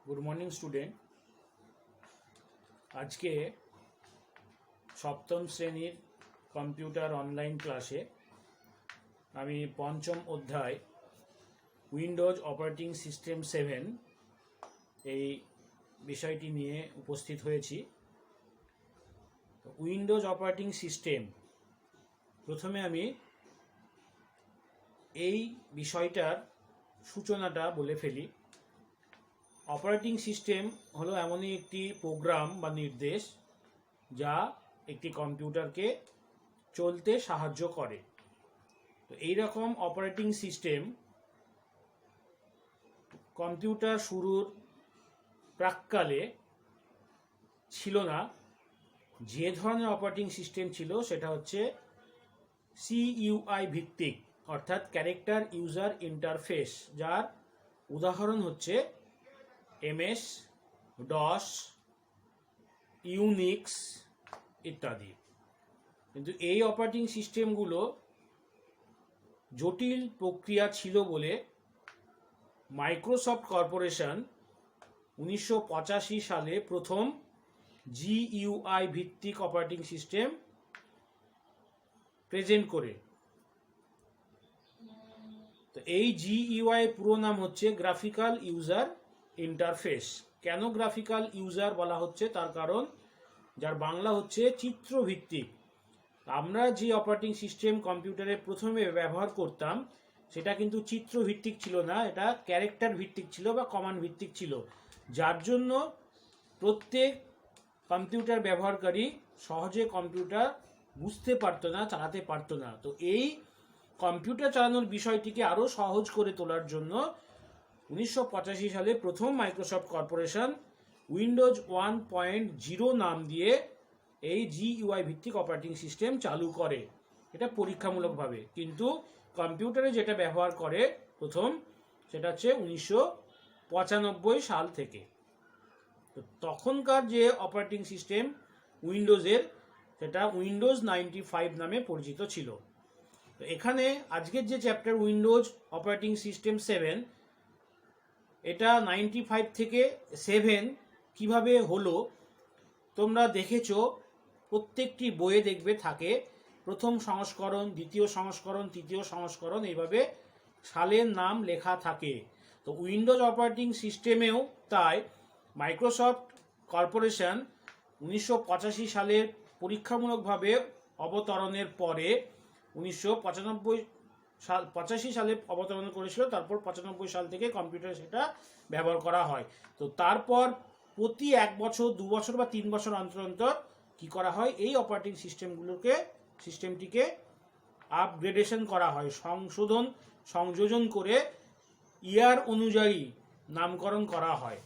Good morning student. আজকে সপ্তম শ্রেণীর কম্পিউটার অনলাইন ক্লাসে আমি পঞ্চম অধ্যায় উইন্ডোজ অপারেটিং সিস্টেম 7 এই বিষয়টি নিয়ে উপস্থিত হয়েছি। উইন্ডোজ অপারেটিং সিস্টেম, প্রথমে আমি এই বিষয়টার সূচনাটা বলে ফেলি। অপারেটিং সিস্টেম হলো এমনই একটি প্রোগ্রাম বা নির্দেশ যা একটি কম্পিউটারকে চলতে সাহায্য করে। তো এই রকম অপারেটিং সিস্টেম কম্পিউটার শুরুর প্রাক্কালে ছিল না। যে ধরনের অপারেটিং সিস্টেম ছিল সেটা হচ্ছে CUI ভিত্তিক, অর্থাৎ ক্যারেক্টার ইউজার ইন্টারফেস, যার উদাহরণ হচ্ছে MS, DOS, ইউনিক্স ইত্যাদি। কিন্তু এই অপারেটিং সিস্টেমগুলো জটিল প্রক্রিয়া ছিল বলে মাইক্রোসফট কর্পোরেশন 1985 সালে প্রথম GUI ভিত্তিক অপারেটিং সিস্টেম প্রেজেন্ট করে। তো এই GUI পুরো নাম হচ্ছে গ্রাফিক্যাল ইউজার ইন্টারফেস। কেন গ্রাফিক্যাল ইউজার বলা হচ্ছে তার কারণ, যার বাংলা হচ্ছে চিত্রভিত্তিক। আমরা যে অপারেটিং সিস্টেম কম্পিউটারে প্রথমে ব্যবহার করতাম সেটা কিন্তু চিত্রভিত্তিক ছিল না, এটা ক্যারেক্টার ভিত্তিক ছিল বা কমান্ড ভিত্তিক ছিল, যার জন্য প্রত্যেক কম্পিউটার ব্যবহারকারী সহজে কম্পিউটার বুঝতে পারতো না, চালাতে পারতো না। তো এই কম্পিউটার চালানোর বিষয়টিকে আরও সহজ করে তোলার জন্য 1985 সালে প্রথম মাইক্রোসফট কর্পোরেশন উইন্ডোজ 1.0 নাম দিয়ে এই GUI ভিত্তিক অপারেটিং সিস্টেম চালু করে। এটা পরীক্ষামূলকভাবে, কিন্তু কম্পিউটারে যেটা ব্যবহার করে প্রথম সেটা হচ্ছে 1995 সাল থেকে। তো তখনকার যে অপারেটিং সিস্টেম উইন্ডোজের, সেটা উইন্ডোজ 95 নামে পরিচিত ছিল। তো এখানে আজকের যে চ্যাপ্টার উইন্ডোজ অপারেটিং সিস্টেম 7, এটা 95 থেকে 7 কিভাবে হলো তোমরা দেখেছো, প্রত্যেকটি বইয়ে দেখবে থাকে প্রথম সংস্করণ, দ্বিতীয় সংস্করণ, তৃতীয় সংস্করণ, এইভাবে সালের নাম লেখা থাকে। তো উইন্ডোজ অপারেটিং সিস্টেমেও তাই মাইক্রোসফট কর্পোরেশন 1985 সালের পরীক্ষামূলকভাবে অবতরণের পরে 1985 সালে অবতরণ করেছিল, তারপর 95 সাল থেকে কম্পিউটার সেটা ব্যবহার করা হয়। তো তারপর প্রতি 1 বছর, 2 বছর বা 3 বছর অন্তর অন্তর কি করা হয়, এই অপারেটিং সিস্টেমটিকে আপগ্রেডেশন করা হয়, সংযোজন করে ইয়ার অনুযায়ী নামকরণ করা হয়।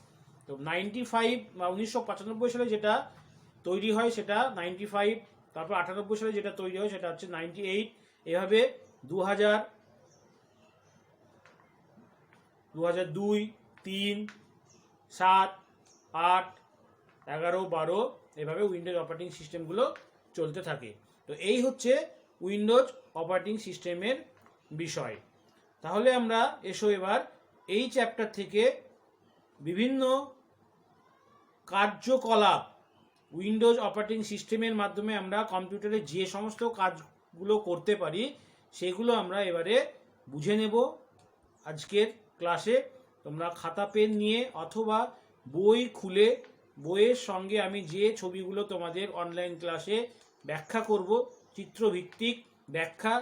তো 1995 সালে যেটা তৈরি হয় সেটা 95, তারপর 98 সালে যেটা তৈরি হয় সেটা হচ্ছে 98, এভাবে 2000, 2002, 3, 7, 8, 11, 12 এভাবে উইন্ডোজ অপারেটিং সিস্টেমগুলো চলতে থাকে। তো এই হচ্ছে উইন্ডোজ অপারেটিং সিস্টেমের বিষয়। তাহলে আমরা এসো এবার এই চ্যাপ্টার থেকে বিভিন্ন কার্যকলাপ উইন্ডোজ অপারেটিং সিস্টেমের মাধ্যমে আমরা কম্পিউটারে যে সমস্ত কাজগুলো করতে পারি সেগুলো আমরা এবারে বুঝে নেব আজকের ক্লাসে। তোমরা খাতা পেন নিয়ে অথবা বই খুলে বইয়ের সঙ্গে আমি যে ছবিগুলো তোমাদের অনলাইন ক্লাসে ব্যাখ্যা করব, চিত্রভিত্তিক ব্যাখ্যা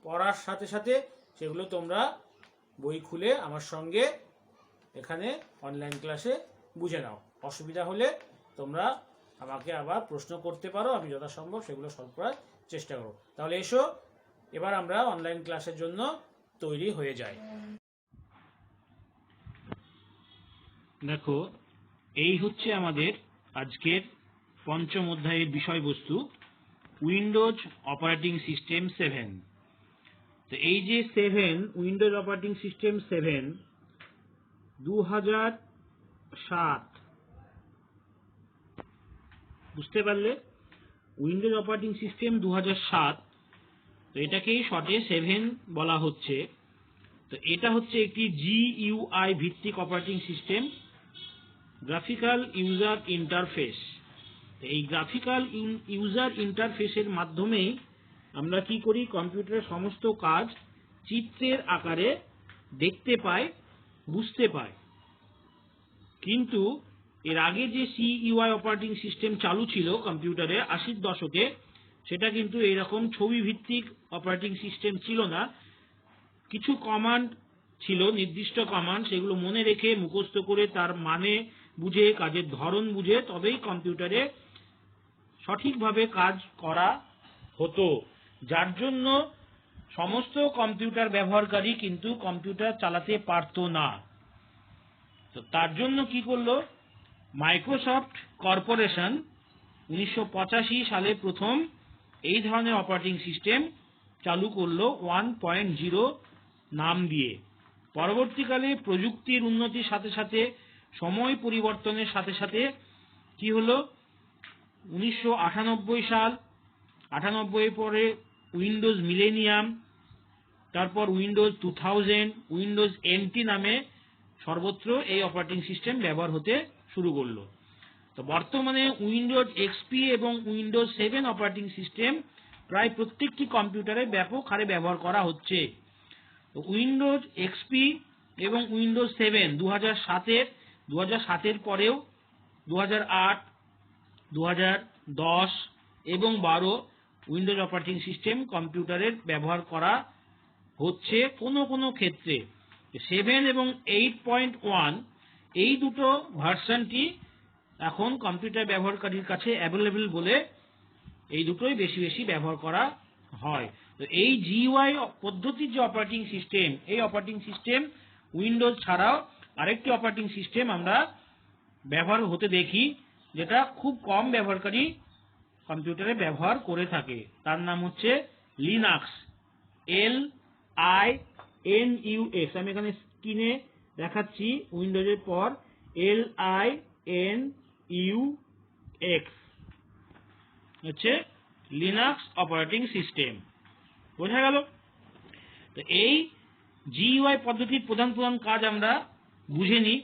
পড়ার সাথে সাথে সেগুলো তোমরা বই খুলে আমার সঙ্গে এখানে অনলাইন ক্লাসে বুঝে নাও। অসুবিধা হলে তোমরা আমাকে আবার প্রশ্ন করতে পারো, আমি যথাসম্ভব সেগুলো সলভ করার চেষ্টা করব। তাহলে এসো এবার আমরা অনলাইন ক্লাসের জন্য তৈরি হয়ে যাই। দেখো, এই হচ্ছে আমাদের আজকের পঞ্চম অধ্যায়ের বিষয়বস্তু, উইন্ডোজ অপারেটিং সিস্টেম 7। তো এই যে 7, উইন্ডোজ অপারেটিং সিস্টেম 7 2007, বুঝতে পারলে? উইন্ডোজ অপারেটিং সিস্টেম 2007, তো এটাকেই শর্টে 7 বলা হচ্ছে। তো এটা হচ্ছে একটি GUI ভিত্তিক operating system graphical user interface. এই গ্রাফিক্যাল ইউজার ইন্টারফেসের মাধ্যমেই আমরা কি করি, কম্পিউটারের সমস্ত কাজ চিত্রের আকারে দেখতে পাই, বুঝতে পাই। কিন্তু এর আগে যে CUI অপারেটিং সিস্টেম চালু ছিল কম্পিউটারে 80-র দশকে, সেটা কিন্তু এরকম ছবি ভিত্তিক অপারেটিং সিস্টেম ছিল না। কিছু কমান্ড ছিল, নির্দিষ্ট কমান্ড, সেগুলো মনে রেখে মুখস্থ করে তার মানে বুঝে, কাজের ধরন বুঝে তবেই কম্পিউটারে সঠিকভাবে কাজ করা হতো, যার জন্য সমস্ত কম্পিউটার ব্যবহারকারী কিন্তু কম্পিউটার চালাতে পারতো না। তো তার জন্য কি করলো মাইক্রোসফট কর্পোরেশন 1985 সালে প্রথম এই ধরনের অপারেটিং সিস্টেম চালু করলো 1.0 নাম দিয়ে। পরবর্তীকালে প্রযুক্তির উন্নতির সাথে সাথে, সময় পরিবর্তনের সাথে সাথে কি হলো, 1998 সাল, 98 পরে উইন্ডোজ মিলেনিয়াম, তারপর উইন্ডোজ 2000, উইন্ডোজ NT নামে সর্বত্র এই অপারেটিং সিস্টেম ব্যবহার হতে শুরু করলো। তো বর্তমানে উইন্ডোজ XP এবং উইন্ডোজ 7 অপারেটিং সিস্টেম প্রায় প্রত্যেকটি কম্পিউটারে ব্যাপক হারে ব্যবহার করা হচ্ছে। তো উইন্ডোজ XP এবং উইন্ডোজ 7 2007-এর পরেও 2008, 2010 এবং 12 উইন্ডোজ অপারেটিং সিস্টেম কম্পিউটারের ব্যবহার করা হচ্ছে। কোনো কোনো ক্ষেত্রে 7 এবং 8.1 এই দুটো ভার্সনটি এখন কম্পিউটার ব্যবহারকারীর কাছে অ্যাভেলেবল বলে এই দুটোই বেশি বেশি ব্যবহার করা হয়। তো এই GUI পদ্ধতির যে অপারেটিং সিস্টেম, এই অপারেটিং সিস্টেম উইন্ডোজ ছাড়াও আরেকটি অপারেটিং সিস্টেম আমরা ব্যবহার হতে দেখি, যেটা খুব কম ব্যবহারকারী কম্পিউটারে ব্যবহার করে থাকে। তার নাম হচ্ছে লিনাক্স, LINUX। আমি এখানে স্ক্রিনে দেখাচ্ছি, উইন্ডোজের পর LINUX হচ্ছে লিনাক্স অপারেটিং সিস্টেম। বোঝা গেল? তো এই GUI পদ্ধতির প্রধান প্রধান কাজ আমরা বুঝে নিই।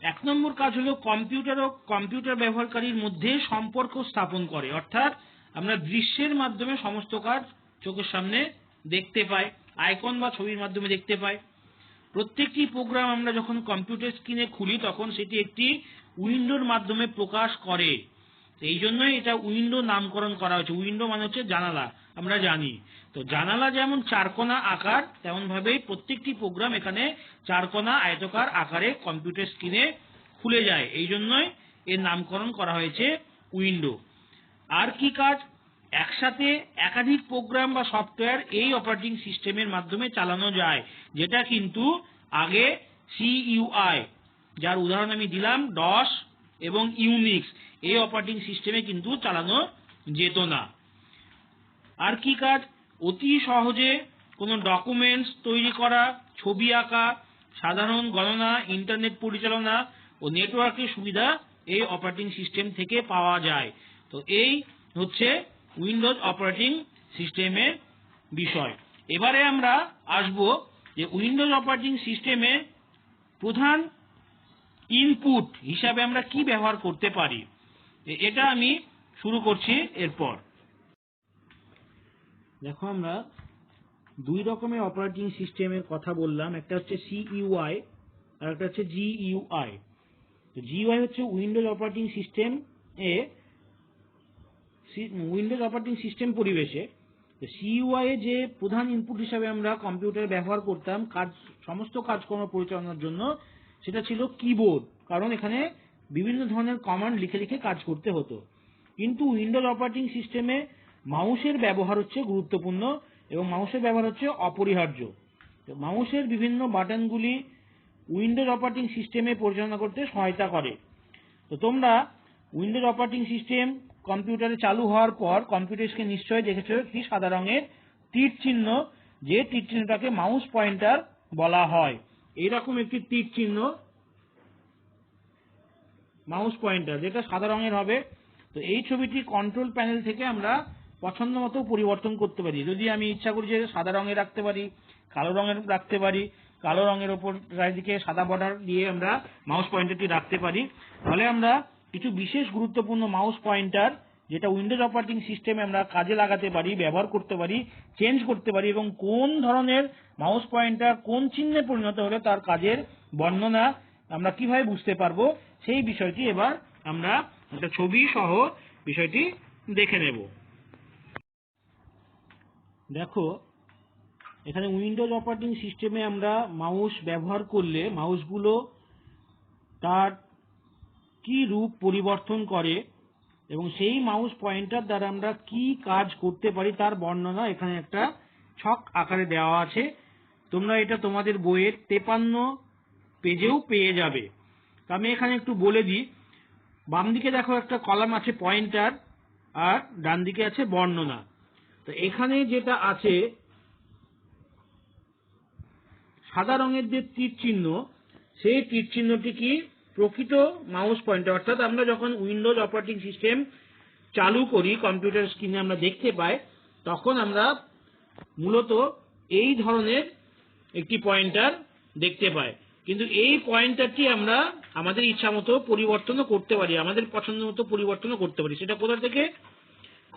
1 নম্বর কাজ হলো কম্পিউটার ও কম্পিউটার ব্যবহারকারীর মধ্যে সম্পর্ক স্থাপন করে, অর্থাৎ আমরা দৃশ্যের মাধ্যমে সমস্ত কাজ চোখের সামনে দেখতে পাই, আইকন বা ছবির মাধ্যমে দেখতে পাই। প্রত্যেকটি প্রোগ্রাম আমরা যখন কম্পিউটার স্ক্রিনে খুলি তখন সেটি একটি উইন্ডোর মাধ্যমে প্রকাশ করে। এই জন্যই এটা উইন্ডো নামকরণ করা হয়েছে। উইন্ডো মানে হচ্ছে জানালা, আমরা জানি। তো জানালা যেমন চারকোনা আকার, তেমন ভাবেই প্রত্যেকটি প্রোগ্রাম এখানে চারকোনা আয়তকার আকারে কম্পিউটার স্ক্রিনে খুলে যায়, এই জন্যই এর নামকরণ করা হয়েছে উইন্ডো। আর কি কাজ, একসাথে একাধিক প্রোগ্রাম বা সফটওয়্যার এই অপারেটিং সিস্টেমের মাধ্যমে চালানো যায়, যেটা কিন্তু আগে CUI, যার উদাহরণ আমি দিলাম DOS এবং ইউনিক্স, এই অপারেটিং সিস্টেমে কিন্তু চালানো যেত না। আর কি কাজ, অতি সহজে কোনো ডকুমেন্টস তৈরি করা, ছবি আঁকা, সাধারণ গণনা, ইন্টারনেট পরিচালনা ও নেটওয়ার্কের সুবিধা এই অপারেটিং সিস্টেম থেকে পাওয়া যায়। তো এই হচ্ছে উইন্ডোজ অপারেটিং সিস্টেমের বিষয়। এবারে আমরা আসব যে উইন্ডোজ অপারেটিং সিস্টেমে প্রধান ইনপুট হিসাবে আমরা কি ব্যবহার করতে পারি, এটা আমি শুরু করছি। এরপর দেখো, আমরা দুই রকমের অপারেটিং সিস্টেমের কথা বললাম, একটা হচ্ছে CUI আর একটা হচ্ছে GUI। তো GUI হচ্ছে Windows operating system Windows operating system পরিবেশে। CUI এ যে প্রধান ইনপুট হিসাবে আমরা কম্পিউটার ব্যবহার করতাম সমস্ত কাজকর্ম পরিচালনার জন্য, সেটা ছিল কিবোর্ড, কারণ এখানে বিভিন্ন ধরনের কমান্ড লিখে লিখে কাজ করতে হতো। কিন্তু উইন্ডোজ অপারেটিং সিস্টেমে মাউসের ব্যবহার হচ্ছে গুরুত্বপূর্ণ এবং মাউসের ব্যবহার হচ্ছে অপরিহার্য। তো মাউসের বিভিন্ন বাটনগুলি উইন্ডোজ অপারেটিং সিস্টেমে পরিচালনা করতে সহায়তা করে। তো তোমরা উইন্ডোজ অপারেটিং সিস্টেম কম্পিউটারে চালু হওয়ার পর কম্পিউটার স্ক্রিনে নিশ্চয়ই দেখেছো একটি সাদা রঙের তীর চিহ্ন, যে তীর চিহ্নটাকে মাউস পয়েন্টার বলা হয়। এইরকম একটি তীর চিহ্ন মাউস পয়েন্টার, যেটা সাদা রঙের হবে। তো এই ছবিটি কন্ট্রোল প্যানেল থেকে আমরা পছন্দ মতো পরিবর্তন করতে পারি। যদি আমি ইচ্ছা করি যে সাদা রঙের রাখতে পারি, কালো রঙের রাখতে পারি, কালো রঙের ওপর চারিদিকে সাদা বর্ডার দিয়ে আমরা মাউস পয়েন্টারটি রাখতে পারি। তাহলে আমরা কিছু বিশেষ গুরুত্বপূর্ণ মাউস পয়েন্টার যেটা উইন্ডোজ অপারেটিং সিস্টেমে আমরা কাজে লাগাতে পারি, ব্যবহার করতে পারি, চেঞ্জ করতে পারি, এবং কোন ধরনের মাউস পয়েন্টার কোন চিহ্নে পরিণত হলে তার কাজের বর্ণনা আমরা কিভাবে বুঝতে পারবো, সেই বিষয়টি এবার আমরা একটা ছবি সহ বিষয়টি দেখে নেব। দেখো, এখানে উইন্ডোজ অপারেটিং সিস্টেমে আমরা মাউস ব্যবহার করলে মাউসগুলো তার কি রূপ পরিবর্তন করে এবং সেই মাউস পয়েন্টার দ্বারা আমরা কি কাজ করতে পারি তার বর্ণনা এখানে একটা ছক আকারে দেওয়া আছে। তোমরা এটা তোমাদের বইয়ের 53 পেজেও পেয়ে যাবে। আমি এখানে একটু বলে দিই। বাম দিকে দেখো একটা কলাম আছে পয়েন্টার, আর ডান দিকে আছে বর্ণনা। তো এখানে যেটা আছে সাদা রঙের যে তীর চিহ্ন, সেই তীর চিহ্নটি কি প্রকৃত মাউস পয়েন্টার। অর্থাৎ আমরা যখন উইন্ডোজ অপারেটিং সিস্টেম চালু করি, কম্পিউটার স্ক্রিনে আমরা দেখতে পাই, তখন আমরা মূলত এই ধরনের একটি পয়েন্টার দেখতে পাই। কিন্তু এই পয়েন্টারটি আমরা আমাদের ইচ্ছা মতো পরিবর্তনও করতে পারি, আমাদের পছন্দ মতো পরিবর্তনও করতে পারি। সেটা কোথা থেকে?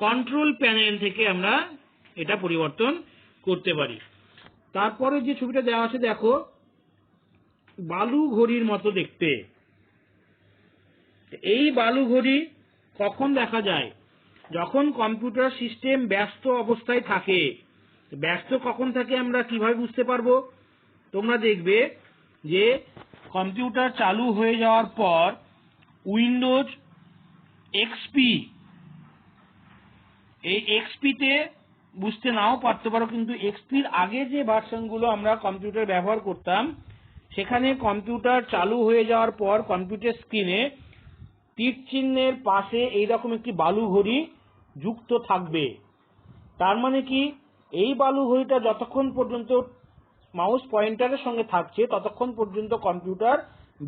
কন্ট্রোল প্যানেল থেকে আমরা এটা পরিবর্তন করতে পারি। তারপরে যে ছবিটা দেওয়া আছে দেখো, বালু ঘড়ির মতো দেখতে। এই বালু ঘড়ি কখন দেখা যায়? যখন কম্পিউটার সিস্টেম ব্যস্ত অবস্থায় থাকে। ব্যস্ত কখন থাকে আমরা কিভাবে বুঝতে পারবো? তোমরা দেখবে যে কম্পিউটার চালু হয়ে যাওয়ার পর উইন্ডোজ এক্সপি, এই এক্সপিতে বুঝতে নাও পারতে পারো, কিন্তু এক্সপির আগে যে ভার্সনগুলো আমরা কম্পিউটার ব্যবহার করতাম, সেখানে কম্পিউটার চালু হয়ে যাওয়ার পর কম্পিউটার স্ক্রিনে তীর চিহ্নের পাশে এইরকম একটি বালু ঘড়ি যুক্ত থাকবে। তার মানে কি, এই বালু ঘড়িটা যতক্ষণ পর্যন্ত মাউস পয়েন্টারের সঙ্গে থাকছে ততক্ষণ পর্যন্ত কম্পিউটার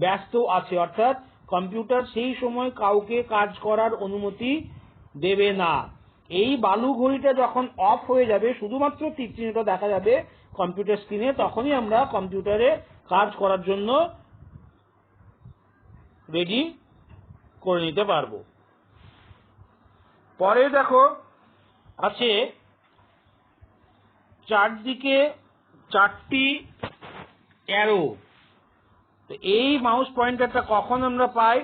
ব্যস্ত আছে, অর্থাৎ কম্পিউটার সেই সময় কাউকে কাজ করার অনুমতি দেবে না। এই বালু ঘড়িটা যখন অফ হয়ে যাবে, শুধুমাত্র তীর চিহ্নটা দেখা যাবে কম্পিউটার স্ক্রিনে, তখনই আমরা কম্পিউটারে কাজ করার জন্য রেডি করে নিতে পারবো। পরে দেখো আছে চারদিকে 4টি অ্যারো। এই মাউস পয়েন্টারটা কখন আমরা পাই?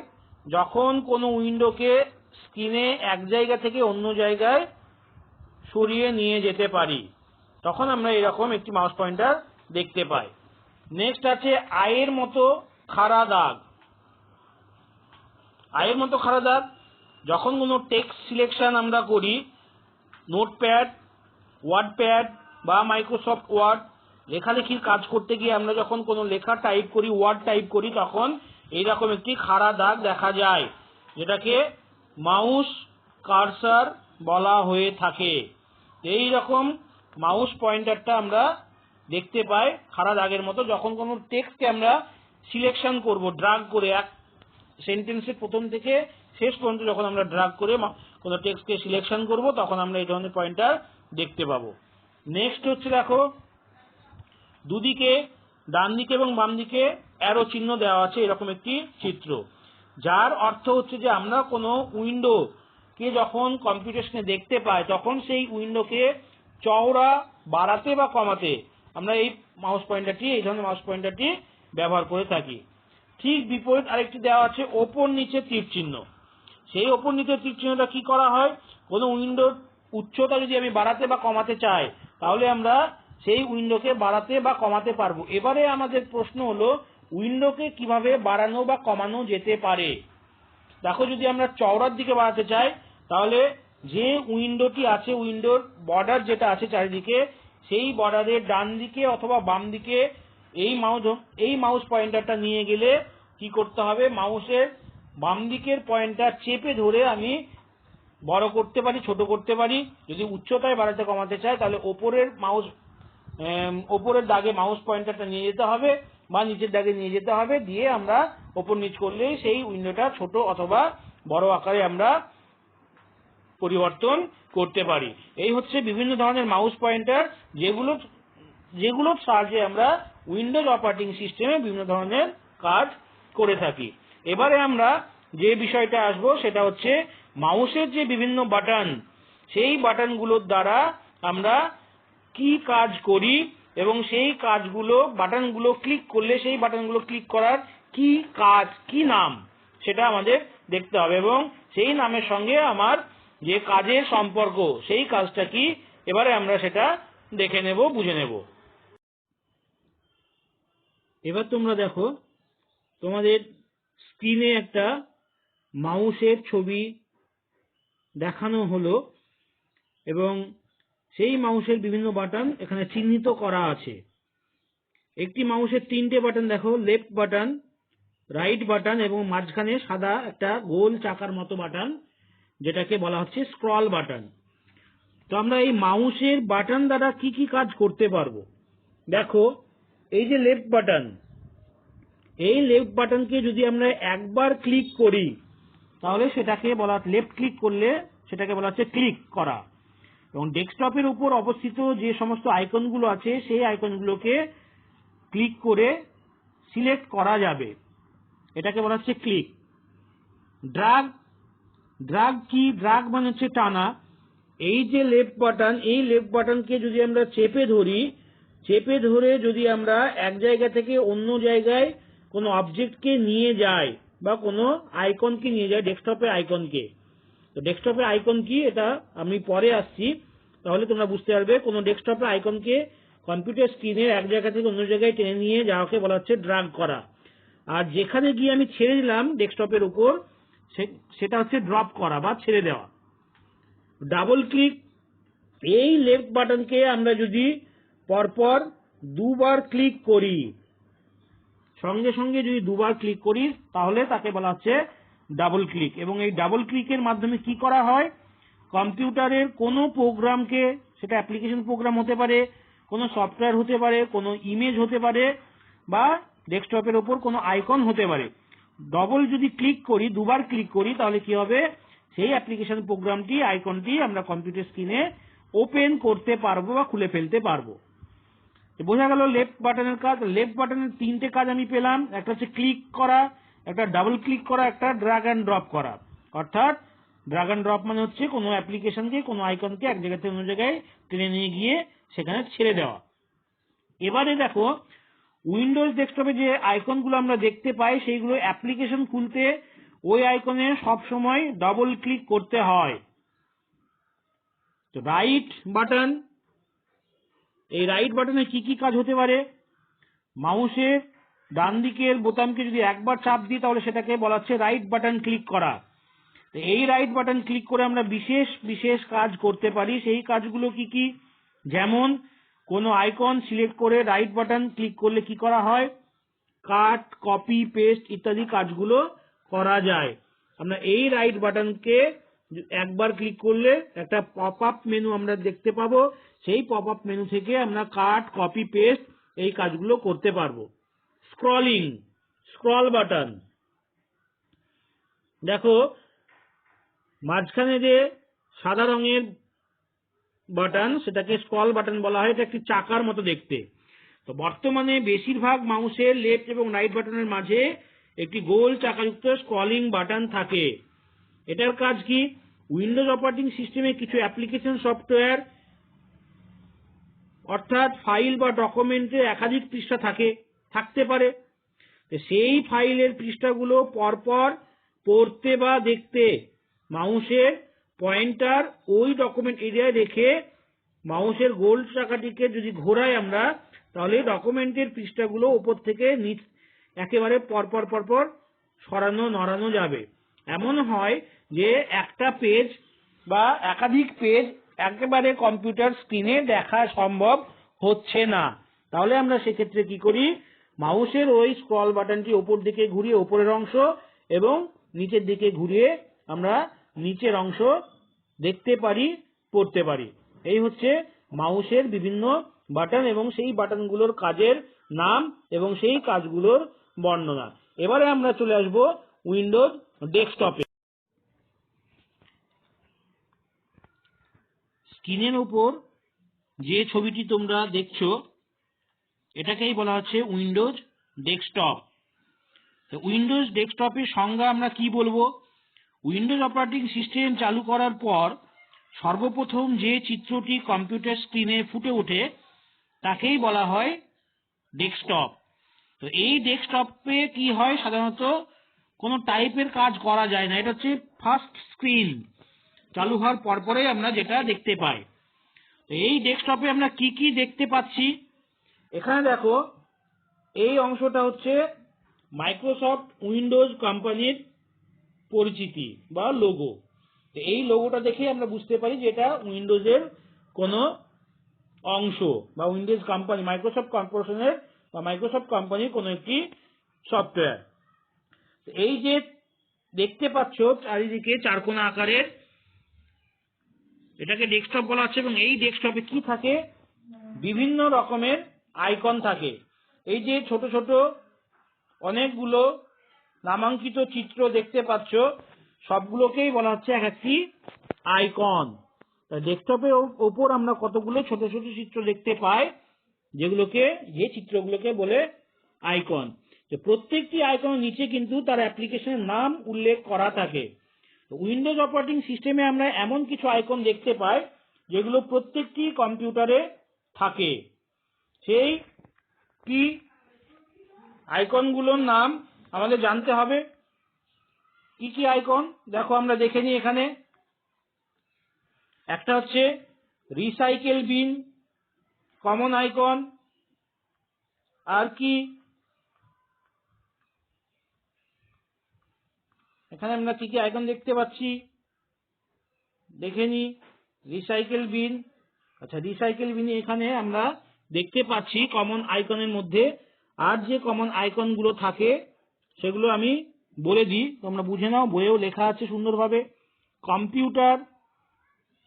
যখন কোনো উইন্ডোকে স্ক্রিনে এক জায়গা থেকে অন্য জায়গায় সরিয়ে নিয়ে যেতে পারি, তখন আমরা এরকম একটি মাউস পয়েন্টার দেখতে পাই। নেক্সট আছে আয়ের মতো খাড়া দাগ। আয়ের মতো খাড়া দাগ যখন কোনো টেক্সট সিলেকশন আমরা করি, নোটপ্যাড, ওয়ার্ডপ্যাড বা মাইক্রোসফট ওয়ার্ড লেখালেখির কাজ করতে গিয়ে আমরা যখন কোনো লেখা টাইপ করি, ওয়ার্ড টাইপ করি, তখন এইরকম একটি খাড়া দাগ দেখা যায়, যেটাকে মাউস কার্সার বলা হয়ে থাকে। এই রকম মাউস পয়েন্টারটা আমরা দেখতে পাই খাড়া দাগের মতো যখন কোনো টেক্সটকে আমরা সিলেকশন করব, ড্রাগ করে এক সেন্টেন্সের প্রথম থেকে শেষ পর্যন্ত যখন আমরা ড্রাগ করে কোনো টেক্সটকে সিলেকশন করব, তখন আমরা এই ধরনের পয়েন্টার দেখতে পাবো। নেক্সট হচ্ছে দেখো, দুদিকে ডান দিকে এবং বাম দিকে অ্যারো চিহ্ন দেওয়া আছে এরকম একটি চিত্র, যার অর্থ হচ্ছে যে আমরা কোনো উইন্ডোকে যখন কম্পিউটার স্ক্রিনে দেখতে পাই, তখন সেই উইন্ডোকে চওড়া বাড়াতে বা কমাতে আমরা এই মাউস পয়েন্টারটি, এই ধরনের মাউস পয়েন্টারটি ব্যবহার করে থাকি। ঠিক বিপরীত আরেকটি দেওয়া আছে ওপর নিচে তীর চিহ্ন। সেই ওপর নিচে তীর চিহ্নটা কি করা হয়? কোনো উইন্ডোর উচ্চতা যদি আমি বাড়াতে বা কমাতে চাই, তাহলে আমরা সেই উইন্ডোকে বাড়াতে বা কমাতে পারবো। এবারে আমাদের প্রশ্ন হলো, উইন্ডোকে কিভাবে বাড়ানো বা কমানো যেতে পারে? দেখো, যদি আমরা চওড়ার দিকে বাড়াতে চাই, তাহলে যে উইন্ডোটি আছে, উইন্ডোর বর্ডার যেটা আছে চারিদিকে, সেই বর্ডারের ডান দিকে অথবা বাম দিকে এই মাউস পয়েন্টারটা নিয়ে গেলে কি করতে হবে? মাউসের বাম দিকের পয়েন্টার চেপে ধরে আমি বড় করতে পারি, ছোট করতে পারি। যদি উচ্চতায় বাড়াতে কমাতে চাই, তাহলে ওপরের দাগে মাউস পয়েন্টারটা নিয়ে যেতে হবে বা নিচের দাগে নিয়ে যেতে হবে, দিয়ে আমরা ওপর নিচ করলেই সেই উইন্ডোটা ছোট অথবা বড় আকারে আমরা পরিবর্তন করতে পারি। এই হচ্ছে বিভিন্ন ধরনের মাউস পয়েন্টার, যেগুলো যেগুলোর সাহায্যে আমরা উইন্ডোজ অপারেটিং সিস্টেমে বিভিন্ন ধরনের কাজ করে থাকি। এবারে আমরা যে বিষয়টা আসবো সেটা হচ্ছে মাউসের যে বিভিন্ন বাটন, সেই বাটনগুলোর দ্বারা আমরা কি কাজ করি এবং সেই কাজগুলো বাটনগুলো ক্লিক করলে সেই বাটনগুলো ক্লিক করার কি কাজ, কি নাম, সেটা আমাদের দেখতে হবে এবং সেই নামের সঙ্গে আমার যে কাজের সম্পর্ক, সেই কাজটা কি, এবারে আমরা সেটা দেখে নেব, বুঝে নেব। এবার তোমরা দেখো, তোমাদের স্ক্রিনে একটা মাউসের ছবি দেখানো হলো এবং সেই মাউসের বিভিন্ন বাটন এখানে চিহ্নিত করা আছে। একটি মাউসের তিনটে বাটন দেখো, লেফট বাটন, রাইট বাটন এবং মাঝখানে সাদা একটা গোল চাকার মতো বাটন, যেটাকে বলা হচ্ছে স্ক্রল বাটন। তো আমরা এই মাউসের বাটন দ্বারা কি কি কাজ করতে পারবো। দেখো, এই যে লেফট বাটন, এই লেফট বাটনকে যদি আমরা একবার ক্লিক করি তাহলে সেটাকে বলা, লেফট ক্লিক করলে সেটাকে বলা হচ্ছে ক্লিক করা। এবং ডেস্কটপের উপর অবস্থিত যে সমস্ত আইকনগুলো আছে সেই আইকনগুলোকে ক্লিক করে সিলেক্ট করা যাবে, এটাকে বলা হচ্ছে ক্লিক। ড্রাগ, ড্রাগ কি, ড্রাগ মানে হচ্ছে টানা। এই যে লেফট বাটন, এই লেফট বাটনকে যদি আমরা চেপে ধরি, চেপে ধরে যদি আমরা এক জায়গা থেকে অন্য জায়গায় কোনো অবজেক্টকে নিয়ে যাই বা কোনো আইকনকে নিয়ে যাই, ডেস্কটপের আইকনকে, তো ডেস্কটপের আইকন কি এটা আমি পরে আসছি, তাহলে তোমরা বুঝতে পারবে। কোনো ডেস্কটপের আইকনকে কম্পিউটার স্ক্রিনের এক জায়গা থেকে অন্য জায়গায় টেনে নিয়ে যাওয়াকে বলা হচ্ছে ড্রাগ করা। আর যেখানে গিয়ে আমি ছেড়ে দিলাম ডেস্কটপের উপর, সেটা হচ্ছে ড্রপ করা বা ছেড়ে দেওয়া। ডাবল ক্লিক, এই লেফট বাটনকে আমরা যদি পরপর দুবার ক্লিক করি, সঙ্গে সঙ্গে যদি দুবার ক্লিক করি তাহলে তাকে বলা হচ্ছে ডাবল ক্লিক। এবং এই ডাবল ক্লিকের মাধ্যমে কি করা হয়, কম্পিউটারের কোনো প্রোগ্রামকে, সেটা অ্যাপ্লিকেশন প্রোগ্রাম হতে পারে, কোনো সফটওয়্যার হতে পারে, কোনো ইমেজ হতে পারে বা ডেস্কটপের ওপর কোনো আইকন হতে পারে, ডবল যদি ক্লিক করি, দুবার ক্লিক করি, তাহলে কি হবে, সেই অ্যাপ্লিকেশন প্রোগ্রামটি, আইকনটি আমরা কম্পিউটার স্ক্রিনে ওপেন করতে পারবো বা খুলে ফেলতে পারবো। বোঝা গেল লেফট বাটনের কাজ। লেফট বাটনের তিনটে কাজ আমি পেলাম, একটা হচ্ছে ক্লিক করা, একটা ডাবল ক্লিক করা, একটা ড্র্যাগ অ্যান্ড ড্রপ করা। অর্থাৎ ড্র্যাগ অ্যান্ড ড্রপ মানে হচ্ছে কোনো অ্যাপ্লিকেশনকে, কোনো আইকনকে এক জায়গা থেকে অন্য জায়গায় টেনে নিয়ে গিয়ে সেখানে ছেড়ে দেওয়া। এবারে দেখো, উইন্ডোজ ডেস্কটপে যে আইকনগুলো আমরা দেখতে পাই সেইগুলো অ্যাপ্লিকেশন খুলতে ওই আইকনে সবসময় ডাবল ক্লিক করতে হয়। তো রাইট বাটন, এই রাইট বাটনে কি কি কাজ হতে পারে, মাউসের ডান দিকের বোতামকে যদি একবার চাপ দিই তাহলে সেটাকে বলা হচ্ছে রাইট বাটন ক্লিক করা। তো এই রাইট বাটন ক্লিক করে আমরা বিশেষ বিশেষ কাজ করতে পারি। সেই কাজগুলো কি কি, যেমন কোনো আইকন সিলেক্ট করে রাইট বাটন ক্লিক করলে কি করা হয়, কাট, কপি, পেস্ট ইত্যাদি কাজগুলো করা যায়। আমরা এই রাইট বাটনকে একবার ক্লিক করলে একটা পপ আপ মেনু আমরা দেখতে পাবো, সেই পপ আপ মেনু থেকে আমরা কাট, কপি, পেস্ট এই কাজগুলো করতে পারবো। স্ক্রলিং, স্ক্রল বাটন, দেখো মাঝখানে যে সাদা রঙের বাটন সেটাকে স্ক্রল বাটন বলা হয়, এটা একটি চাকার মতো দেখতে। তো বর্তমানে বেশিরভাগ মাউসের লেফট এবং রাইট বাটনের মাঝে একটি গোল চাকাযুক্ত স্ক্রলিং বাটন থাকে। এটার কাজ কি, উইন্ডোজ অপারেটিং সিস্টেমে কিছু অ্যাপ্লিকেশন সফটওয়্যার অর্থাৎ ফাইল বা ডকুমেন্টে একাধিক পৃষ্ঠা থাকতে পারে, সেই ফাইলের পৃষ্ঠাগুলো পরপর পড়তে বা দেখতে মাউসের পয়েন্টার ওই ডকুমেন্ট এরিয়ায় রেখে মাউসের গোল চাকাটিকে যদি ঘোরাই আমরা, তাহলে ডকুমেন্টের পৃষ্ঠাগুলো উপর থেকে নিচ একেবারে পরপর পরপর সরানো নড়ানো যাবে। এমন হয় যে একটা পেজ বা একাধিক পেজ একেবারে কম্পিউটার স্ক্রিনে দেখা সম্ভব হচ্ছে না। তাহলে আমরা সেক্ষেত্রে কি করি, মাউসের ওই স্ক্রল বাটনটি উপর দিকে ঘুরিয়ে উপরের অংশ এবং নিচের দিকে ঘুরিয়ে আমরা নিচের অংশ দেখতে পারি, পড়তে পারি। এই হচ্ছে মাউসের বিভিন্ন বাটন এবং সেই বাটনগুলোর কাজের নাম এবং সেই কাজগুলোর বর্ণনা। এবারে আমরা চলে আসব উইন্ডোজ ডেস্কটপে। স্ক্রিনের উপর যে ছবিটি তোমরা দেখছো এটাকেই বলা হচ্ছে উইন্ডোজ ডেস্কটপ। তো উইন্ডোজ ডেস্কটপের সংজ্ঞা আমরা কি বলবো? উইন্ডোজ অপারেটিং সিস্টেম চালু করার পর সর্বপ্রথম যে চিত্রটি কম্পিউটার স্ক্রিনে ফুটে ওঠে তাকেই বলা হয় ডেস্কটপ। তো এই ডেস্কটপে কি হয়, সাধারণত কোনো টাইপের কাজ করা যায় না, এটা হচ্ছে ফার্স্ট স্ক্রিন চালু হওয়ার পরপরেই আমরা যেটা দেখতে পাই। তো এই ডেস্কটপে আমরা কি কি দেখতে পাচ্ছি, এখানে দেখো এই অংশটা হচ্ছে মাইক্রোসফট উইন্ডোজ কোম্পানির পরিচিতি বা লোগো। তো এই লোগোটা দেখে আমরা বুঝতে পারি যে এটা উইন্ডোজের কোনো অংশ বা উইন্ডোজ কোম্পানি, মাইক্রোসফট কর্পোরেশনের বা মাইক্রোসফট কোম্পানির কোনো একটি সফটওয়্যার। এই যে দেখতে পাচ্ছ চারিদিকে চারকোনা আকারের, এটাকে ডেস্কটপ বলা হচ্ছে। এবং এই ডেস্কটপে কি থাকে, বিভিন্ন রকমের আইকন থাকে। এই যে ছোট ছোট অনেকগুলো নামাঙ্কিত চিত্র দেখতে পাচ্ছ, সবগুলোকেই বলা হচ্ছে এক একটি আইকন। ডেস্কটপের ওপর আমরা কতগুলো ছোট ছোট চিত্র দেখতে পাই, যে চিত্রগুলোকে বলে আইকন। প্রত্যেকটি আইকনের নিচে কিন্তু তার অ্যাপ্লিকেশনের নাম উল্লেখ করা থাকে। উইন্ডোজ অপারেটিং সিস্টেমে আমরা এমন কিছু আইকন দেখতে পাই যেগুলো প্রত্যেকটি কম্পিউটারে থাকে। সেই কি আইকনগুলোর নাম আমাদের জানতে হবে। কি কি আইকন দেখো, আমরা দেখে নিই। এখানে একটা হচ্ছে রিসাইকেল বিন, কমন আইকন। আর কি এখানে আমরা কি কি আইকন দেখতে পাচ্ছি দেখে নিই। রিসাইকেল বিন, আচ্ছা রিসাইকেল বিন এখানে আমরা দেখতে পাচ্ছি কমন আইকনের মধ্যে। আর যে কমন আইকনগুলো থাকে সেগুলো আমি বলে দিই, তোমরা বুঝে নাও, বইয়েও লেখা আছে সুন্দরভাবে। কম্পিউটার,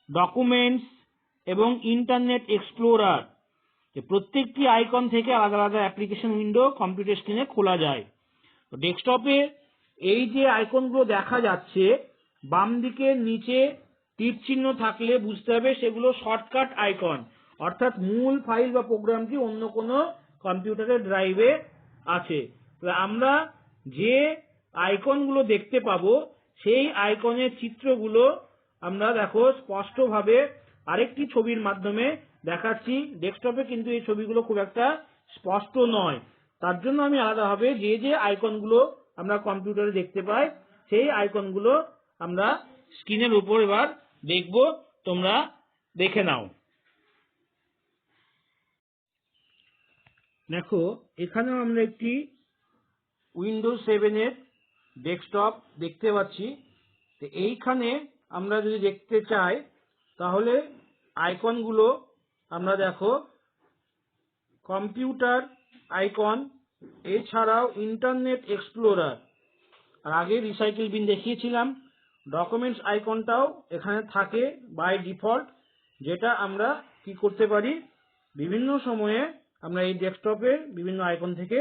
ডকুমেন্টস এবং ইন্টারনেট এক্সপ্লোরার, প্রত্যেকটি আইকন থেকে আলাদা আলাদা অ্যাপ্লিকেশন উইন্ডো কম্পিউটার স্ক্রিনে খোলা যায়। ডেস্কটপে এই যে আইকনগুলো দেখা যাচ্ছে, বাম দিকের নিচে তীর চিহ্ন থাকলে বুঝতে হবে সেগুলো শর্টকাট আইকন, অর্থাৎ মূল ফাইল বা প্রোগ্রামটি অন্য কোনো কম্পিউটারের ড্রাইভে আছে। আমরা যে আইকনগুলো দেখতে পাবো সেই আইকনের চিত্রগুলো আমরা দেখো স্পষ্টভাবে আরেকটি ছবির মাধ্যমে দেখাচ্ছি। ডেস্কটপে কিন্তু এই ছবিগুলো খুব একটা স্পষ্ট নয়, তার জন্য আমি আলাদাভাবে যে যে আইকনগুলো আমরা কম্পিউটারে দেখতে পাই সেই আইকনগুলো আমরা স্ক্রিনের উপর এবার দেখব, তোমরা দেখে নাও। দেখো এখানেও আমরা একটি উইন্ডোজ 7 এর ডেস্কটপ দেখতে পাচ্ছি। তো এইখানে আমরা যদি দেখতে চাই তাহলে আইকনগুলো আমরা দেখো কম্পিউটার আইকন, এছাড়াও ইন্টারনেট এক্সপ্লোরার, আর আগে রিসাইকেল বিন দেখিয়েছিলাম। ডকুমেন্টস আইকনটাও এখানে থাকে বাই ডিফল্ট, যেটা আমরা কি করতে পারি, বিভিন্ন সময়ে আমরা এই ডেস্কটপের বিভিন্ন আইকন থেকে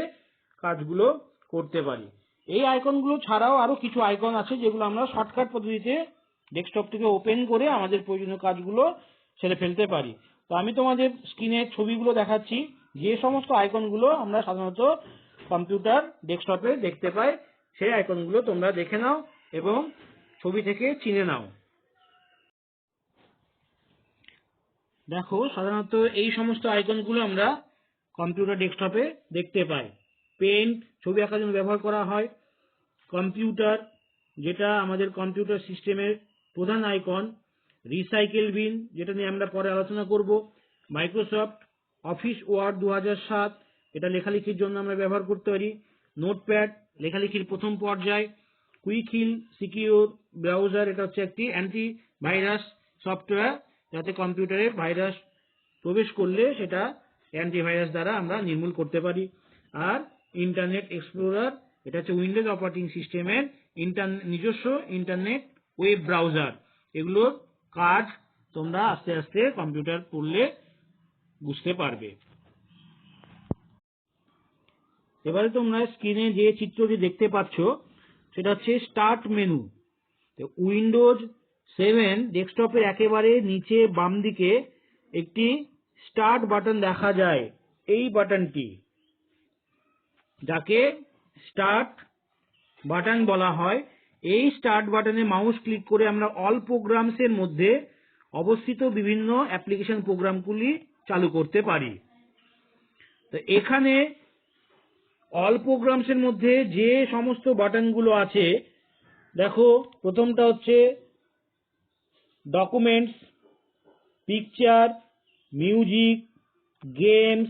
কাজগুলো করতে পারি। এই আইকনগুলো ছাড়াও আরো কিছু আইকন আছে যেগুলো আমরা শর্টকাট পদ্ধতিতে ডেস্কটপ থেকে ওপেন করে আমাদের প্রয়োজনীয় কাজগুলো সেরে ফেলতে পারি। তো আমি তোমাদের স্ক্রিনে ছবিগুলো দেখাচ্ছি, যে সমস্ত আইকনগুলো আমরা সাধারণত কম্পিউটার ডেস্কটপে দেখতে পাই সেই আইকনগুলো তোমরা দেখে নাও এবং ছবি থেকে চিনে নাও। দেখো সাধারণত এই সমস্ত আইকনগুলো আমরা কম্পিউটার ডেস্কটপে দেখতে পাই। পেন্ট, ছবি আঁকার জন্য ব্যবহার করা হয়। কম্পিউটার, যেটা আমাদের কম্পিউটার সিস্টেমের প্রধান আইকন। রিসাইকেল বিন, যেটা নিয়ে আমরা পরে আলোচনা করব। মাইক্রোসফট অফিস ওয়ার্ড 2007, এটা লেখালেখির জন্য আমরা ব্যবহার করতে পারি। নোটপ্যাড, লেখালেখির প্রথম পর্যায়। কুইক হিল সিকিউর ব্রাউজার, এটা হচ্ছে একটি অ্যান্টিভাইরাস সফটওয়্যার, যাতে কম্পিউটারে ভাইরাস প্রবেশ করলে সেটা অ্যান্টিভাইরাস দ্বারা আমরা নির্মূল করতে পারি। আর ইন্টারনেট এক্সপ্লোরার, এটা হচ্ছে উইন্ডোজ অপারেটিং সিস্টেমের নিজস্ব ইন্টারনেট ওয়েব ব্রাউজার। এগুলোর কাজ তোমরা আস্তে আস্তে কম্পিউটার পড়লে বুঝতে পারবে। এবারে তোমরা স্ক্রিনে যে চিত্রটি দেখতে পাচ্ছ সেটা হচ্ছে স্টার্ট মেনু। উইন্ডোজ 7 ডেস্কটপের একেবারে নিচে বাম দিকে একটি স্টার্ট বাটন দেখা যায়, এই বাটনটি, যাকে স্টার্ট বাটন বলা হয়, এই স্টার্ট বাটনে মাউস ক্লিক করে আমরা অল প্রোগ্রামস এর মধ্যে অবস্থিত বিভিন্ন অ্যাপ্লিকেশন প্রোগ্রামগুলি চালু করতে পারি। তো এখানে অল প্রোগ্রামস এর মধ্যে যে সমস্ত বাটনগুলো আছে, দেখো প্রথমটা হচ্ছে documents, picture, music, games,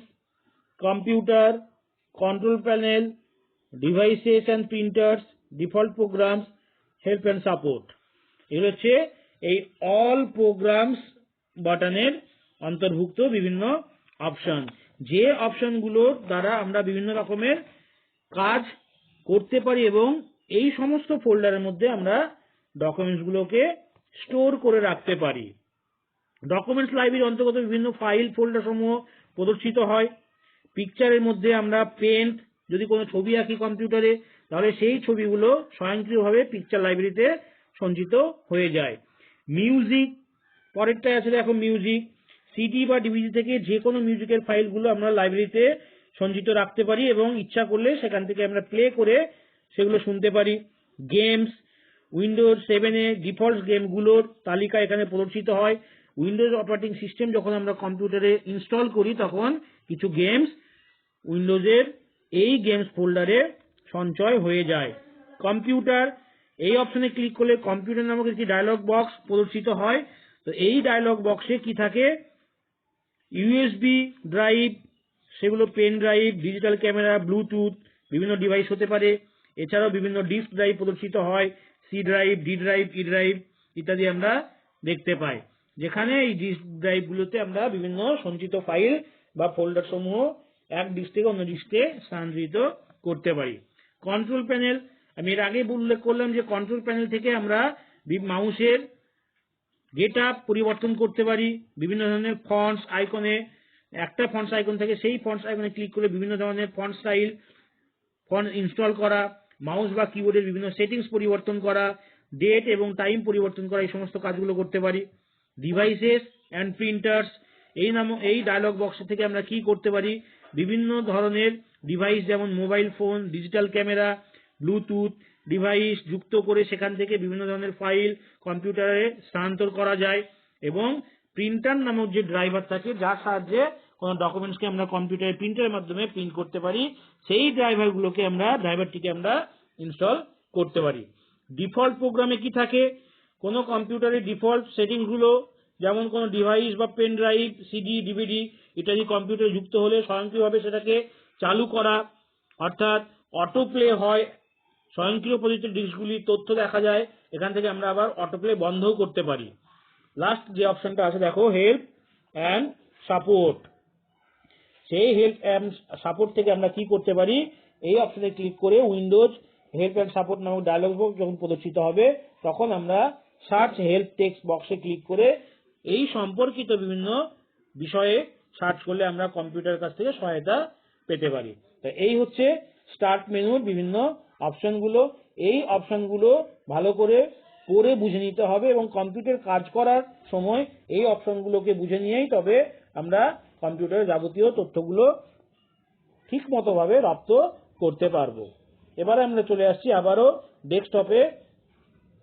computer, control panel, devices and printers, default programs, help and support. এগুলো হচ্ছে এই অল প্রোগ্রামস বাটনের অন্তর্ভুক্ত বিভিন্ন অপশন, যে অপশনগুলোর দ্বারা আমরা বিভিন্ন রকমের কাজ করতে পারি এবং এই সমস্ত ফোল্ডারের মধ্যে আমরা ডকুমেন্টসগুলোকে স্টোর করে রাখতে পারি। ডকুমেন্টস লাইব্রেরির অন্তর্গত বিভিন্ন ফাইল ফোল্ডার সমূহ প্রদর্শিত হয়। পিকচারের মধ্যে আমরা পেন্ট, যদি কোনো ছবি আঁকি কম্পিউটারে, তাহলে সেই ছবিগুলো স্বয়ংক্রিয়ভাবে পিকচার লাইব্রেরিতে সঞ্চিত হয়ে যায়। মিউজিক, পরেরটায় আছে দেখো মিউজিক, সিডি বা ডিভিডি থেকে যে কোনো মিউজিকের ফাইলগুলো আমরা লাইব্রেরিতে সঞ্চিত রাখতে পারি এবং ইচ্ছা করলে সেখান থেকে আমরা প্লে করে সেগুলো শুনতে পারি। গেমস, উইন্ডোজ 7 এ ডিফল্ট গেমগুলোর তালিকা এখানে প্রদর্শিত হয়। উইন্ডোজ অপারেটিং সিস্টেম যখন আমরা কম্পিউটারে ইনস্টল করি তখন কিছু গেমস উইন্ডোজের এই গেমস ফোল্ডারে সঞ্চয় হয়ে যায়। কম্পিউটার, এই অপশনে ক্লিক করলে কম্পিউটার নামক একটি ডায়লগ বক্স প্রদর্শিত হয়। তো এই ডায়লগ বক্সে কি থাকে, ইউএসবি ড্রাইভ, সেগুলো pen drive, digital camera, bluetooth, বিভিন্ন ডিভাইস হতে পারে। এছাড়াও বিভিন্ন ডিস্ক ড্রাইভ প্রদর্শিত হয়, C drive, D drive, E drive ইত্যাদি আমরা দেখতে পাই, যেখানে এই ডিস্ক ড্রাইভগুলোতে আমরা বিভিন্ন সঞ্চিত ফাইল বা ফোল্ডার সমূহ এক ডিস্ক থেকে অন্য ডিস্কে স্থানান্তরিত করতে পারি। কন্ট্রোল প্যানেল, আমি এর আগে উল্লেখ করলাম যে কন্ট্রোল প্যানেল থেকে আমরা মাউসের গেট আপ পরিবর্তন করতে পারি। বিভিন্ন ধরনের ফন্টস আইকনে, একটা ফন্টস আইকন থেকে সেই ফন্টস আইকনে ক্লিক করে বিভিন্ন ধরনের ফন্ট স্টাইল, ফন্ট ইনস্টল করা, মাউস বা কিবোর্ডের বিভিন্ন সেটিংস পরিবর্তন করা, ডেট এবং টাইম পরিবর্তন করা, এই সমস্ত কাজগুলো করতে পারি। ডিভাইসেস অ্যান্ড প্রিন্টার্স, এই ডায়লগ বক্স থেকে আমরা কি করতে পারি, বিভিন্ন ধরনের ডিভাইস যেমন mobile phone, digital camera, Bluetooth device যুক্ত করে সেখান থেকে বিভিন্ন ধরনের ফাইল কম্পিউটারে স্থানান্তর করা যায়। এবং প্রিন্টার নামক যে ড্রাইভার থাকে, যার সাহায্যে কোনো ডকুমেন্টসকে আমরা কম্পিউটারে প্রিন্টারের মাধ্যমে প্রিন্ট করতে পারি, সেই ড্রাইভারটিকে আমরা ইনস্টল করতে পারি। ডিফল্ট প্রোগ্রামে কি থাকে, কোনো কম্পিউটারের ডিফল্ট সেটিংসগুলো, যেমন কোনো ডিভাইস বা পেন ড্রাইভ, সিডি, ডিভিডি ইত্যাদি কম্পিউটারে যুক্ত হলে স্বয়ংক্রিয়ভাবে সেটাকে চালু করা, অর্থাৎ অটো প্লে হয়, স্বয়ংক্রিয় পদ্ধতিতে ডিস্কগুলির তথ্য দেখা যায়, এখান থেকে আমরা আবার অটো প্লে বন্ধও করতে পারি। লাস্ট যে অপশনটা আছে দেখো, হেল্প অ্যান্ড সাপোর্ট, সেই হেল্প অ্যান্ড সাপোর্ট থেকে আমরা কি করতে পারি, এই অপশনে ক্লিক করে উইন্ডোজ হেল্প অ্যান্ড সাপোর্ট নামক ডায়লগ বক্স যখন প্রদর্শিত হবে তখন আমরা সার্চ হেল্প টেক্সট বক্সে ক্লিক করে এই সম্পর্কিত বিভিন্ন বিষয়ে সার্চ করলে আমরা কম্পিউটারের কাছ থেকে সহায়তা পেতে পারি। তো এই হচ্ছে স্টার্ট মেনুর বিভিন্ন অপশনগুলো। এই অপশনগুলো ভালো করে পড়ে বুঝে নিতে হবে এবং কম্পিউটার কাজ করার সময় এই অপশনগুলোকে বুঝে নিয়েই তবে আমরা কম্পিউটারের যাবতীয় তথ্যগুলো ঠিক মতো ভাবে রপ্ত করতে পারবো। এবারে আমরা চলে আসছি আবারও ডেস্কটপে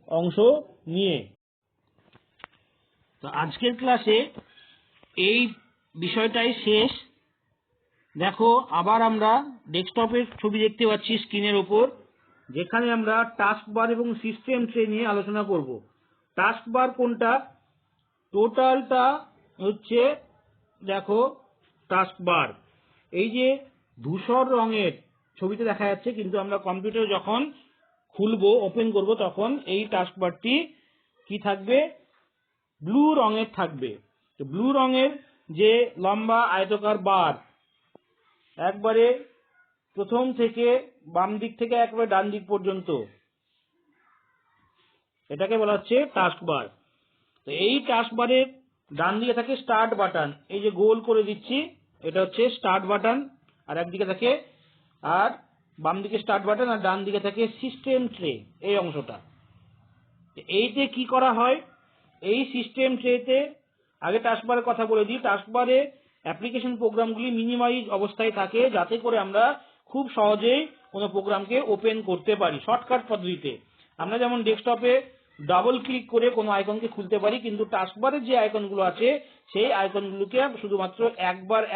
অংশ নিয়ে। তো আজকের ক্লাসে এই বিষয়টাই শেষ। দেখো আবার আমরা ডেস্কটপের ছবি দেখতে পাচ্ছি স্ক্রিনের উপর, যেখানে আমরা টাস্ক বার এবং সিস্টেম ট্রে নিয়ে আলোচনা করব। টাস্ক বার কোনটা, টোটালটা হচ্ছে দেখো টাস্ক বার, এই যে ধূসর রঙের ছবিতে দেখা যাচ্ছে, কিন্তু আমরা কম্পিউটার যখন খুলবো, ওপেন করব, তখন এই টাস্ক বারটি কি থাকবে, ব্লু রঙের থাকবে। তো ব্লু রঙের যে লম্বা আয়তকার বার, একবারে প্রথম থেকে বাম দিক থেকে একবারে ডান দিক পর্যন্ত, এটাকে বলা হচ্ছে টাস্ক বার। তো এই টাস্ক বারের ডান দিকে থাকে স্টার্ট বাটন, এই যে গোল করে দিচ্ছি এটা হচ্ছে স্টার্ট বাটন, আর একদিকে থাকে, আর বাম দিকে স্টার্ট বাটন আর ডান দিকে থাকে সিস্টেম ট্রে, এই অংশটা। এইতে কি করা হয়, এই সিস্টেম ট্রেতে আগে টাস্ক বারের কথা বলে দিই। টাস্ক বারে অ্যাপ্লিকেশন প্রোগ্রামগুলি মিনিমাইজ অবস্থায় থাকে, যাতে করে আমরা খুব সহজেই কোনো প্রোগ্রামকে ওপেন করতে পারি শর্টকাট পদ্ধতিতে। আমরা যেমন ডেস্কটপে ডাবল ক্লিক করে কোনো আইকনকে খুলতে পারি, কিন্তু টাস্কবারের যে আইকনগুলো আছে সেই আইকনগুলোকে শুধুমাত্র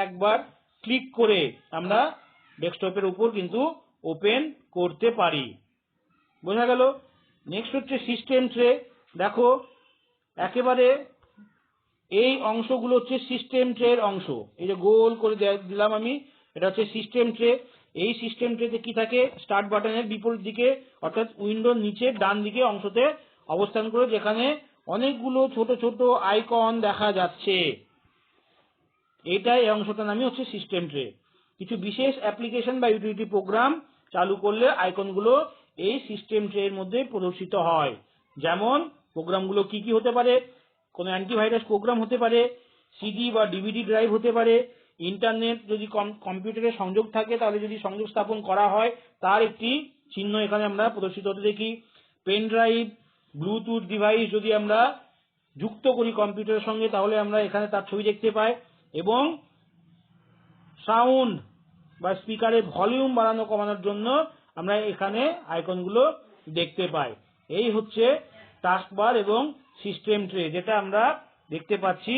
একবার ক্লিক করে আমরা ডেস্কটপের উপর কিন্তু ওপেন করতে পারি। বোঝা গেল? নেক্সট হচ্ছে সিস্টেম ট্রে। দেখো একেবারে এই অংশগুলো হচ্ছে সিস্টেম ট্রের অংশ। এই যে গোল করে দিলাম আমি, এটা হচ্ছে সিস্টেম ট্রে। এই সিস্টেম ট্রেতে কি থাকে, স্টার্ট বাটনের বিপরীত দিকে অর্থাৎ উইন্ডোর নিচে ডান দিকে অংশতে অবস্থান করে, যেখানে অনেকগুলো ছোট ছোট আইকন দেখা যাচ্ছে, এইটাই এই অংশটার নামই হচ্ছে সিস্টেম ট্রে। কিছু বিশেষ অ্যাপ্লিকেশন বা ইউটিলিটি প্রোগ্রাম চালু করলে আইকনগুলো এই সিস্টেম ট্রে এর মধ্যে প্রদর্শিত হয়। যেমন প্রোগ্রামগুলো কি কি হতে পারে, কোনো অ্যান্টিভাইরাস প্রোগ্রাম হতে পারে, সিডি বা ডিভিডি ড্রাইভ হতে পারে, ইন্টারনেট যদি কম্পিউটারে সংযোগ থাকে তাহলে যদি সংযোগ স্থাপন করা হয় তার একটি চিহ্ন এখানে আমরা প্রদর্শিত হতে দেখি, পেন ড্রাইভ, ব্লুটুথ ডিভাইস যদি আমরা যুক্ত করি কম্পিউটারের সঙ্গে তাহলে আমরা এখানে তার ছবি দেখতে পাই, এবং সাউন্ড বা স্পিকারের ভলিউম বাড়ানো কমানোর জন্য আমরা এখানে আইকনগুলো দেখতে পাই। এই হচ্ছে টাস্কবার এবং সিস্টেম ট্রে, যেটা আমরা দেখতে পাচ্ছি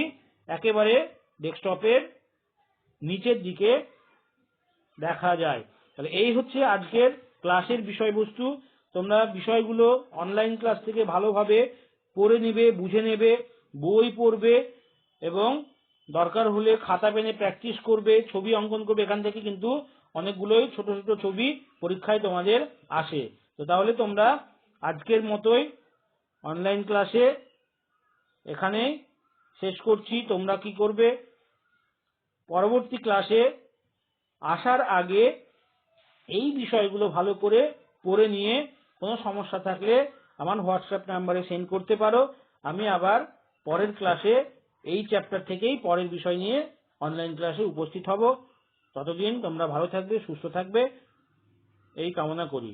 একেবারে ডেস্কটপের নিচের দিকে দেখা যায়। তাহলে এই হচ্ছে আজকের ক্লাসের বিষয়বস্তু। তোমরা বিষয়গুলো অনলাইন ক্লাস থেকে ভালোভাবে পড়ে নেবে, বুঝে নেবে, বই পড়বে এবং দরকার হলে খাতা পেনে প্র্যাকটিস করবে, ছবি অঙ্কন করবে। এখান থেকে কিন্তু অনেকগুলোই ছোট ছোট ছবি পরীক্ষায় তোমাদের আসে। তো তাহলে তোমরা আজকের মতোই অনলাইন ক্লাসে এখানে শেষ করছি। তোমরা কি করবে, পরবর্তী ক্লাসে আসার আগে এই বিষয়গুলো ভালো করে পড়ে নিয়ে কোনো সমস্যা থাকলে আমার হোয়াটসঅ্যাপ নাম্বারে সেন্ড করতে পারো। আমি আবার পরের ক্লাসে এই চ্যাপ্টার থেকেই পরের বিষয় নিয়ে অনলাইন ক্লাসে উপস্থিত হব। ততদিন তোমরা ভালো থাকবে, সুস্থ থাকবে, এই কামনা করি।